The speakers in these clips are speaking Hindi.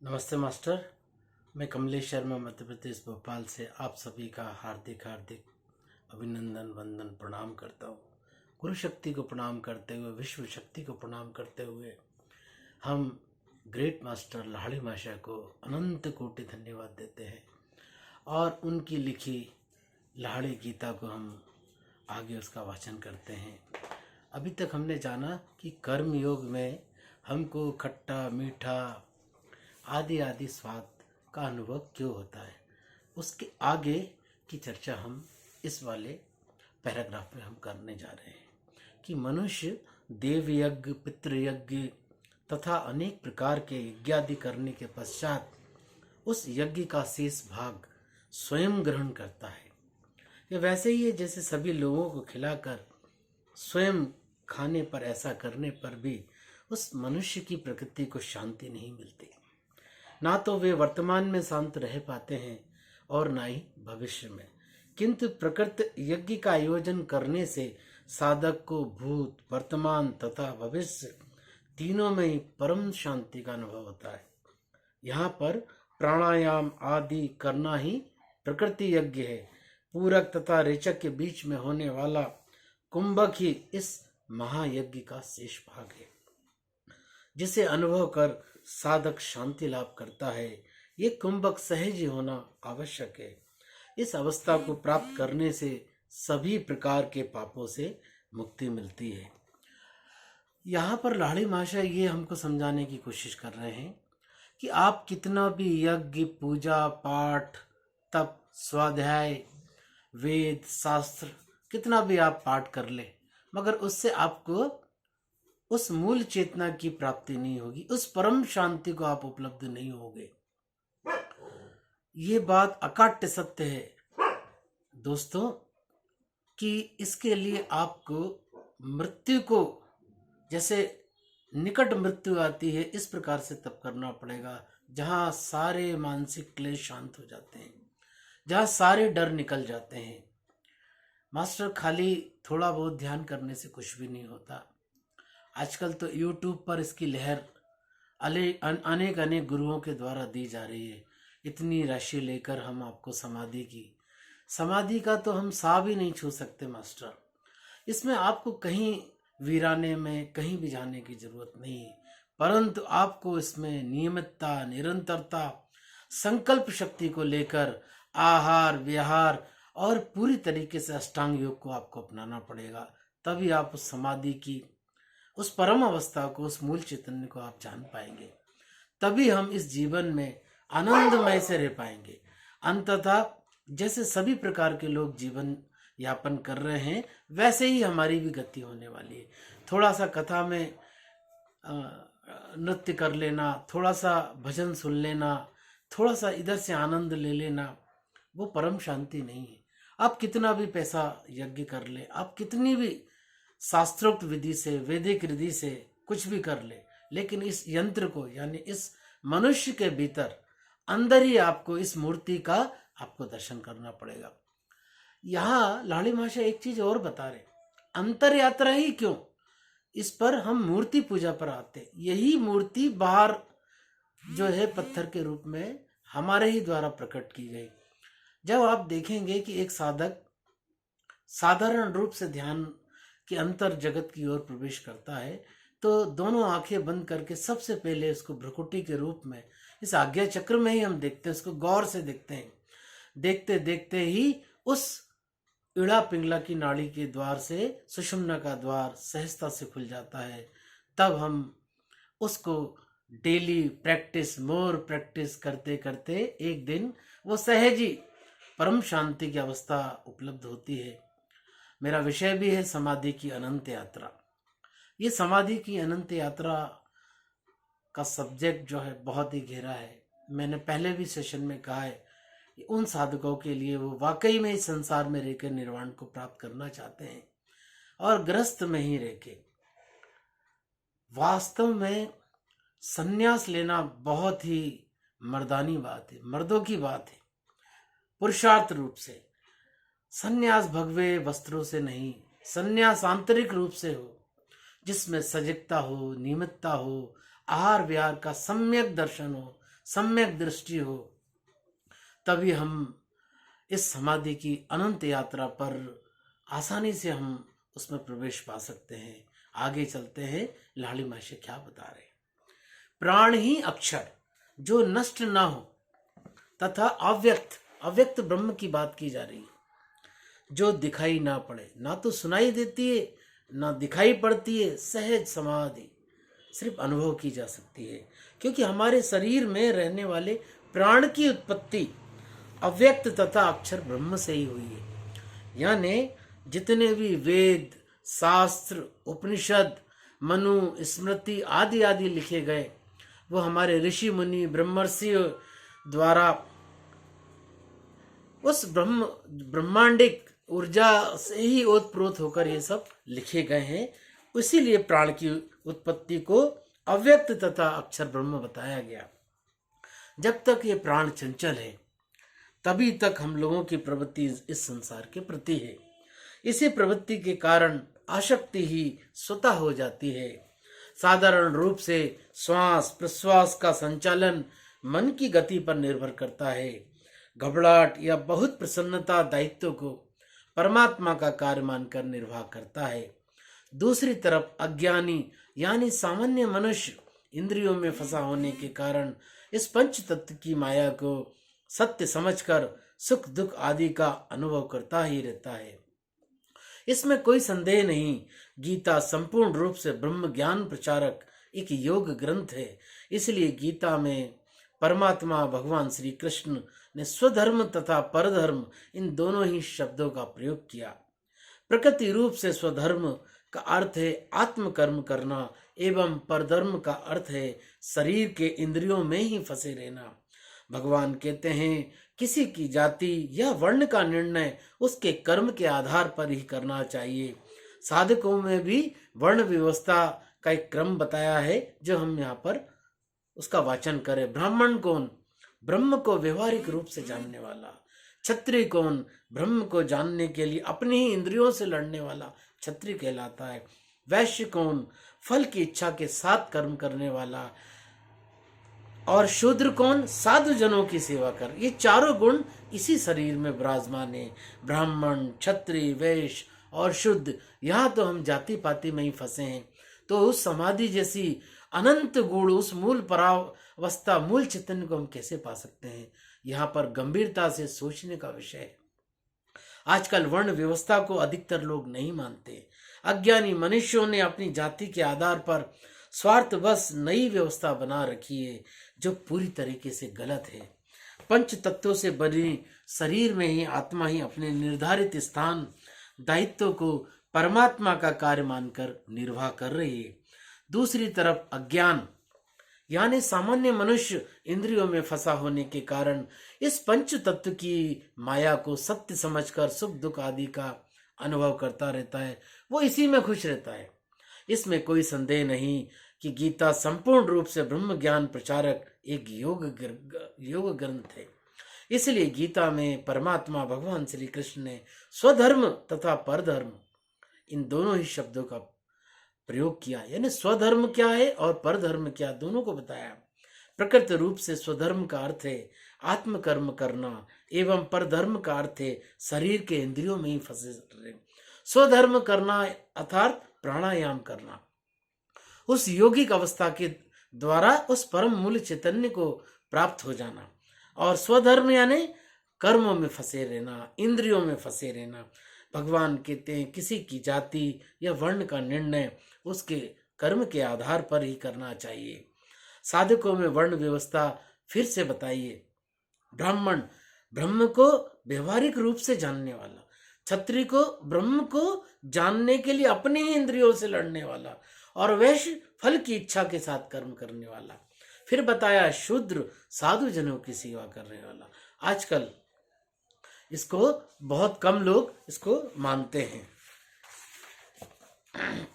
नमस्ते मास्टर। मैं कमलेश शर्मा मध्य प्रदेश भोपाल से आप सभी का हार्दिक हार्दिक अभिनंदन वंदन प्रणाम करता हूँ। गुरु शक्ति को प्रणाम करते हुए, विश्व शक्ति को प्रणाम करते हुए हम ग्रेट मास्टर लाहिड़ी माशा को अनंत कोटि धन्यवाद देते हैं और उनकी लिखी लाहिड़ी गीता को हम आगे उसका वाचन करते हैं। अभी तक हमने जाना कि कर्म योग में हमको खट्टा मीठा आदि आदि स्वाद का अनुभव क्यों होता है, उसके आगे की चर्चा हम इस वाले पैराग्राफ में हम करने जा रहे हैं कि मनुष्य देव यज्ञ, पितृयज्ञ तथा अनेक प्रकार के यज्ञादि करने के पश्चात उस यज्ञ का शेष भाग स्वयं ग्रहण करता है। ये वैसे ही है जैसे सभी लोगों को खिलाकर स्वयं खाने पर, ऐसा करने पर भी उस मनुष्य की प्रकृति को शांति नहीं मिलती। ना तो वे वर्तमान में शांत रह पाते हैं और ना ही भविष्य में। किंतु प्रकृति यज्ञ का आयोजन करने से साधक को भूत, वर्तमान तथा भविष्य तीनों में ही परम शांति का अनुभव होता है। यहाँ पर प्राणायाम आदि करना ही प्रकृति यज्ञ है। पूरक तथा रेचक के बीच में होने वाला कुंभक ही इस महायज्ञ का शेष भाग है, जिसे अनुभव कर साधक शांति लाभ करता है। ये कुंभक सहज ही होना आवश्यक है। इस अवस्था को प्राप्त करने से सभी प्रकार के पापों से मुक्ति मिलती है। यहाँ पर लाहिड़ी माशा ये हमको समझाने की कोशिश कर रहे हैं कि आप कितना भी यज्ञ, पूजा पाठ, तप, स्वाध्याय, वेद, शास्त्र कितना भी आप पाठ कर ले, मगर उससे आपको उस मूल चेतना की प्राप्ति नहीं होगी, उस परम शांति को आप उपलब्ध नहीं होगे। ये बात अकाट्य सत्य है दोस्तों कि इसके लिए आपको मृत्यु को, जैसे निकट मृत्यु आती है, इस प्रकार से तप करना पड़ेगा, जहाँ सारे मानसिक क्लेश शांत हो जाते हैं, जहाँ सारे डर निकल जाते हैं। मास्टर खाली थोड़ा बहुत ध्यान करने से कुछ भी नहीं होता। आजकल तो यूट्यूब पर इसकी लहर अनेक अनेक गुरुओं के द्वारा दी जा रही है। इतनी राशि लेकर हम आपको समाधि का तो हम सा भी नहीं छू सकते मास्टर। इसमें आपको कहीं वीराने में कहीं भी जाने की जरूरत नहीं है, परंतु आपको इसमें नियमितता, निरंतरता, संकल्प शक्ति को लेकर आहार विहार और पूरी तरीके से अष्टांग योग को आपको अपनाना पड़ेगा। तभी आप उस समाधि की, उस परम अवस्था को, उस मूल चैतन्य को आप जान पाएंगे। तभी हम इस जीवन में आनंदमय से रह पाएंगे। अंततः जैसे सभी प्रकार के लोग जीवन यापन कर रहे हैं, वैसे ही हमारी भी गति होने वाली है। थोड़ा सा कथा में नृत्य कर लेना, थोड़ा सा भजन सुन लेना, थोड़ा सा इधर से आनंद ले लेना, वो परम शांति नहीं है। आप कितना भी पैसा यज्ञ कर ले, आप कितनी भी शास्त्रोक्त विधि से, वैदिक विधि से कुछ भी कर ले, लेकिन इस यंत्र को, यानी इस मनुष्य के भीतर अंदर ही आपको इस मूर्ति का आपको दर्शन करना पड़ेगा। यहाँ लाहिड़ी माशा एक चीज और बता रहे, अंतर यात्रा ही क्यों, इस पर हम मूर्ति पूजा पर आते। यही मूर्ति बाहर जो है पत्थर के रूप में हमारे ही द्वारा प्रकट की गई। जब आप देखेंगे कि एक साधक साधारण रूप से ध्यान कि अंतर जगत की ओर प्रवेश करता है, तो दोनों आंखें बंद करके सबसे पहले उसको भ्रुकुटी के रूप में इस आज्ञा चक्र में ही हम देखते हैं, उसको गौर से देखते हैं। देखते देखते ही उस इड़ा पिंगला की नाड़ी के द्वार से सुषुम्ना का द्वार सहजता से खुल जाता है। तब हम उसको डेली प्रैक्टिस, मोर प्रैक्टिस करते करते एक दिन वो सहज ही परम शांति की अवस्था उपलब्ध होती है। मेरा विषय भी है समाधि की अनंत यात्रा। ये समाधि की अनंत यात्रा का सब्जेक्ट जो है बहुत ही गहरा है। मैंने पहले भी सेशन में कहा है कि उन साधकों के लिए वो वाकई में इस संसार में रहकर निर्वाण को प्राप्त करना चाहते हैं और ग्रस्त में ही रहकर वास्तव में संन्यास लेना बहुत ही मर्दानी बात है, मर्दों की बात है। पुरुषार्थ रूप से संन्यास भगवे वस्त्रों से नहीं, संन्यास आंतरिक रूप से हो, जिसमें सजगता हो, नियमितता हो, आहार विहार का सम्यक दर्शन हो, सम्यक दृष्टि हो, तभी हम इस समाधि की अनंत यात्रा पर आसानी से हम उसमें प्रवेश पा सकते हैं। आगे चलते हैं, लाड़ी महर्षि क्या बता रहे। प्राण ही अक्षर जो नष्ट ना हो तथा अव्यक्त, अव्यक्त ब्रह्म की बात की जा रही है, जो दिखाई ना पड़े, ना तो सुनाई देती है ना दिखाई पड़ती है। सहज समाधि सिर्फ अनुभव की जा सकती है, क्योंकि हमारे शरीर में रहने वाले प्राण की उत्पत्ति अव्यक्त तथा अक्षर ब्रह्म से ही हुई है। यानी जितने भी वेद, शास्त्र, उपनिषद, मनु, स्मृति आदि आदि लिखे गए, वो हमारे ऋषि मुनि ब्रह्मर्षि द्वारा उस ब्रह्मांडिक ऊर्जा से ही ओतप्रोत होकर ये सब लिखे गए हैं। इसीलिए प्राण की उत्पत्ति को अव्यक्त तथा अक्षर ब्रह्म बताया गया। जब तक ये प्राण चंचल है, तभी तक हम लोगों की प्रवृत्ति इस संसार के प्रति है। इसी प्रवृत्ति के कारण आसक्ति ही स्वतः हो जाती है। साधारण रूप से श्वास प्रश्वास का संचालन मन की गति पर निर्भर करता है। घबराहट या बहुत प्रसन्नता दायित्व को परमात्मा का कार्य मानकर निर्वाह करता है। दूसरी तरफ अज्ञानी यानी सामान्य मनुष्य इंद्रियों में फंसा होने के कारण इस पंच तत्व की माया को सत्य समझकर सुख दुख आदि का अनुभव करता ही रहता है। इसमें कोई संदेह नहीं, गीता संपूर्ण रूप से ब्रह्म ज्ञान प्रचारक एक योग ग्रंथ है। इसलिए गीता में परमात्मा भगवान श्री कृष्ण ने स्वधर्म तथा परधर्म इन दोनों ही शब्दों का प्रयोग किया। प्रकृति रूप से स्वधर्म का अर्थ है आत्मकर्म करना एवं परधर्म का अर्थ है शरीर के इंद्रियों में ही फंसे रहना। भगवान कहते हैं किसी की जाति या वर्ण का निर्णय उसके कर्म के आधार पर ही करना चाहिए। साधकों में भी वर्ण व्यवस्था का एक क्रम बताया है, जो हम यहाँ पर उसका वाचन करें। ब्राह्मण कौन? ब्रह्म को व्यवहारिक रूप से जानने वाला। क्षत्रिय कौन? ब्रह्म को जानने के लिए अपनी ही इंद्रियों से लड़ने वाला क्षत्रिय कहलाता है। वैश्य कौन? फल की इच्छा के साथ कर्म करने वाला। और शूद्र कौन? साधु जनों की सेवा कर। ये चारों गुण इसी शरीर में विराजमान है। ब्राह्मण, क्षत्रिय, वैश्य और शुद्ध, यहाँ तो हम जाति पाति में ही फंसे हैं। तो उस समाधि जैसी अनंत गुण, उस मूल परावस्था, मूल चैतन्य को हम कैसे पा सकते हैं? यहाँ पर गंभीरता से सोचने का विषय है। आजकल वर्ण व्यवस्था को अधिकतर लोग नहीं मानते। अज्ञानी मनुष्यों ने अपनी जाति के आधार पर स्वार्थवश नई व्यवस्था बना रखी है, जो पूरी तरीके से गलत है। पंच तत्वों से बने शरीर में ही आत्मा ही अपने निर्धारित स्थान दायित्व को परमात्मा का कार्य मानकर निर्वाह कर रही है। दूसरी तरफ अज्ञान यानी सामान्य मनुष्य इंद्रियों में फंसा होने के कारण इस पंच तत्व की माया को सत्य समझकर सुख दुख आदि का अनुभव करता रहता है। वो इसी में खुश रहता है। इसमें कोई संदेह नहीं कि गीता संपूर्ण रूप से ब्रह्म ज्ञान प्रचारक एक योग ग्रंथ है। इसलिए गीता में परमात्मा भगवान श्री कृष्ण ने स्वधर्म तथा परधर्म इन दोनों ही शब्दों का प्रयोग किया। यानी स्वधर्म क्या है और परधर्म क्या, दोनों को बताया। प्रकृति रूप से स्वधर्म का अर्थ है आत्मकर्म करना एवं परधर्म का अर्थ है शरीर के इंद्रियों में ही फंसे रहे। स्वधर्म करना अर्थात प्राणायाम करना, उस योगिक अवस्था के द्वारा उस परम मूल चैतन्य को प्राप्त हो जाना। और स्वधर्म यानी कर्मों में फंसे रहना, इंद्रियों में फंसे रहना। भगवान कहते हैं किसी की जाति या वर्ण का निर्णय उसके कर्म के आधार पर ही करना चाहिए। साधकों में वर्ण व्यवस्था फिर से बताइए। ब्राह्मण ब्रह्म को व्यवहारिक रूप से जानने वाला, क्षत्रिय को ब्रह्म को जानने के लिए अपने ही इंद्रियों से लड़ने वाला, और वैश्य फल की इच्छा के साथ कर्म करने वाला। फिर बताया शूद्र साधु जनों की सेवा करने वाला। आजकल इसको बहुत कम लोग इसको मानते हैं।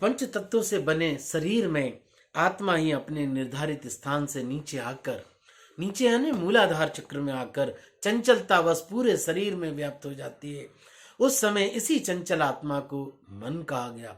पंच तत्वों से बने शरीर में आत्मा ही अपने निर्धारित स्थान से नीचे यानी मूलाधार चक्र में आकर चंचलता बस पूरे शरीर में व्याप्त हो जाती है। उस समय इसी चंचल आत्मा को मन कहा गया।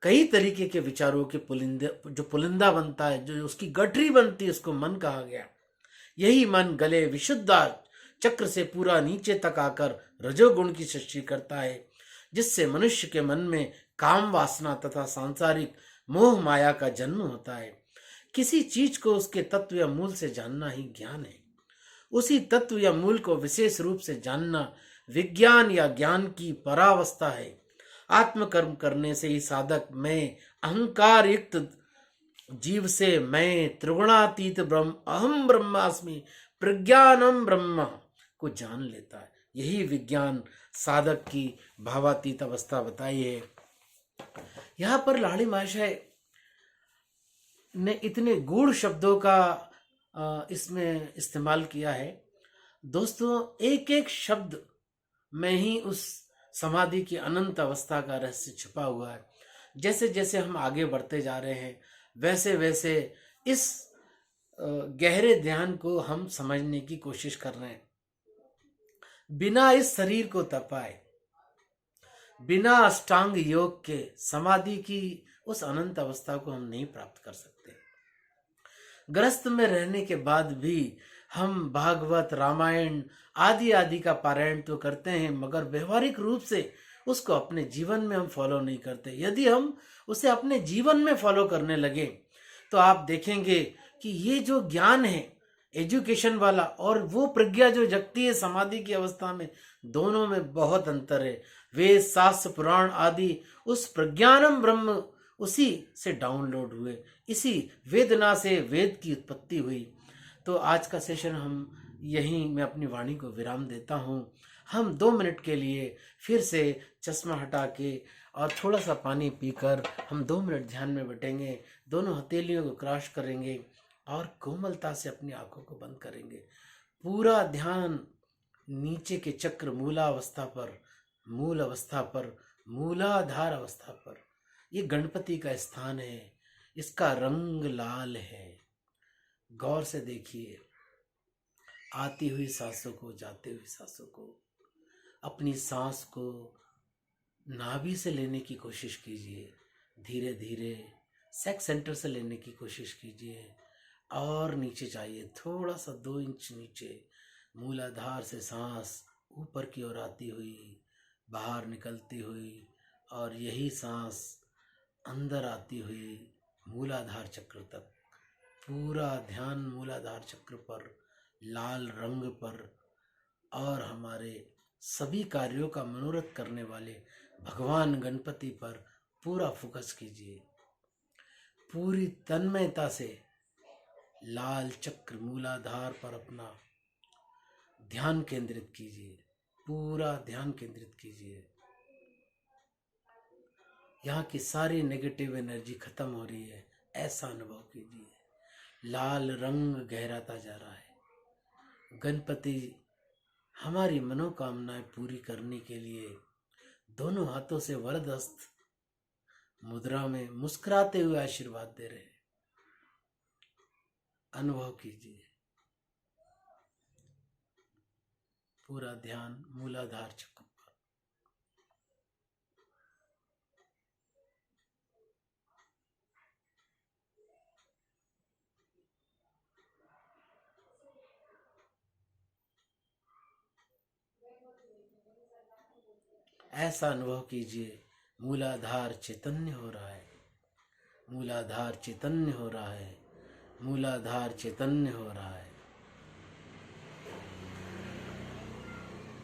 कई तरीके के विचारों के पुलिंदा बनता है, जो उसकी गठरी बनती है, उसको मन कहा गया। यही मन गले विशुद्ध चक्र से पूरा नीचे तक आकर रजोगुण की सृष्टि करता है, जिससे मनुष्य के मन में काम वासना तथा सांसारिक मोह माया का जन्म होता है। किसी चीज को उसके तत्व या मूल से जानना ही ज्ञान है। उसी तत्व या मूल को विशेष रूप से जानना विज्ञान या ज्ञान की परावस्था है। आत्मकर्म करने से ही साधक मैं अहंकार युक्त जीव से मैं त्रिगुणातीत ब्रह्म अहम ब्रह्मास्मि प्रज्ञानम ब्रह्म को जान लेता है। यही विज्ञान साधक की भावातीत अवस्था बताई है। यहाँ पर लाड़ी महाशय ने इतने गूढ़ शब्दों का इसमें इस्तेमाल किया है। दोस्तों, एक एक शब्द में ही उस समाधि की अनंत अवस्था का रहस्य छुपा हुआ है। जैसे जैसे हम आगे बढ़ते जा रहे हैं वैसे वैसे इस गहरे ध्यान को हम समझने की कोशिश कर रहे हैं। बिना इस शरीर को तपाए, बिना अष्टांग योग के समाधि की उस अनंत अवस्था को हम नहीं प्राप्त कर सकते। ग्रस्त में रहने के बाद भी हम भागवत, रामायण आदि आदि का पारायण तो करते हैं, मगर व्यवहारिक रूप से उसको अपने जीवन में हम फॉलो नहीं करते। यदि हम उसे अपने जीवन में फॉलो करने लगे तो आप देखेंगे कि ये जो ज्ञान है एजुकेशन वाला और वो प्रज्ञा जो जगती है समाधि की अवस्था में, दोनों में बहुत अंतर है। वेद, शास्त्र, पुराण आदि उस प्रज्ञानम ब्रह्म उसी से डाउनलोड हुए, इसी वेदना से वेद की उत्पत्ति हुई। तो आज का सेशन हम यहीं मैं अपनी वाणी को विराम देता हूँ। हम 2 मिनट के लिए फिर से चश्मा हटा के और थोड़ा सा पानी पीकर हम 2 मिनट ध्यान में बैठेंगे। दोनों हथेलियों को क्रॉस करेंगे और कोमलता से अपनी आंखों को बंद करेंगे। पूरा ध्यान नीचे के चक्र मूलावस्था पर, मूल अवस्था पर, मूलाधार अवस्था पर। ये गणपति का स्थान है, इसका रंग लाल है। गौर से देखिए, आती हुई सांसों को, जाती हुई सांसों को, अपनी सांस को नाभि से लेने की कोशिश कीजिए। धीरे धीरे सेक्स सेंटर से लेने की कोशिश कीजिए और नीचे जाइए, थोड़ा सा 2 इंच नीचे। मूलाधार से सांस ऊपर की ओर आती हुई, बाहर निकलती हुई, और यही सांस अंदर आती हुई मूलाधार चक्र तक। पूरा ध्यान मूलाधार चक्र पर, लाल रंग पर, और हमारे सभी कार्यों का मनोरथ करने वाले भगवान गणपति पर पूरा फोकस कीजिए। पूरी तन्मयता से लाल चक्र मूलाधार पर अपना ध्यान केंद्रित कीजिए, पूरा ध्यान केंद्रित कीजिए। यहाँ की सारी नेगेटिव एनर्जी खत्म हो रही है, ऐसा अनुभव कीजिए। लाल रंग गहराता जा रहा है। गणपति हमारी मनोकामनाएं पूरी करने के लिए दोनों हाथों से वरदहस्त मुद्रा में मुस्कुराते हुए आशीर्वाद दे रहे हैं। अनुभव कीजिए। पूरा ध्यान मूलाधार चक्र पर। ऐसा अनुभव कीजिए, मूलाधार चैतन्य हो रहा है, मूलाधार चैतन्य हो रहा है, मूलाधार चैतन्य हो रहा है।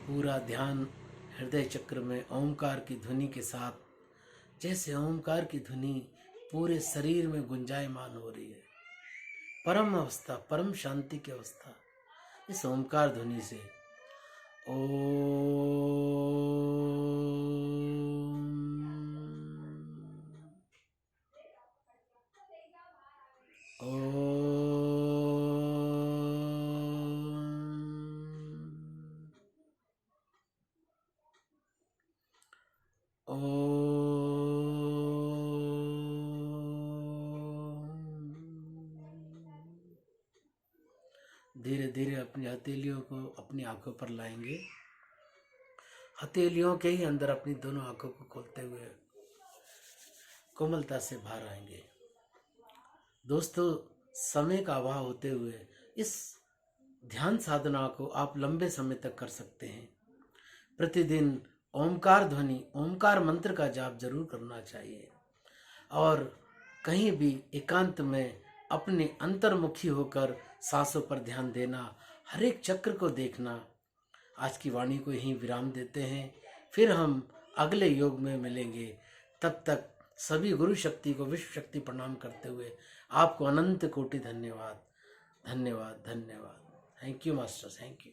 पूरा ध्यान हृदय चक्र में ओंकार की ध्वनि के साथ, जैसे ओंकार की ध्वनि पूरे शरीर में गुंजायमान हो रही है। परम अवस्था, परम शांति की अवस्था इस ओंकार ध्वनि से। धीरे धीरे अपनी हथेलियों को अपनी आंखों पर लाएंगे। हथेलियों के ही अंदर अपनी दोनों आंखों को खोलते हुए कोमलता से बाहर आएंगे। दोस्तों, समय का अभाव होते हुए इस ध्यान साधना को आप लंबे समय तक कर सकते हैं। प्रतिदिन ओमकार ध्वनि, ओमकार मंत्र का जाप जरूर करना चाहिए और कहीं भी एकांत में अपने अंतर्मुखी होकर सांसों पर ध्यान देना, हर एक चक्र को देखना। आज की वाणी को यहीं विराम देते हैं, फिर हम अगले योग में मिलेंगे। तब तक सभी गुरु शक्ति को विश्व शक्ति प्रणाम करते हुए आपको अनंत कोटि धन्यवाद। धन्यवाद, धन्यवाद। Thank you master, thank you.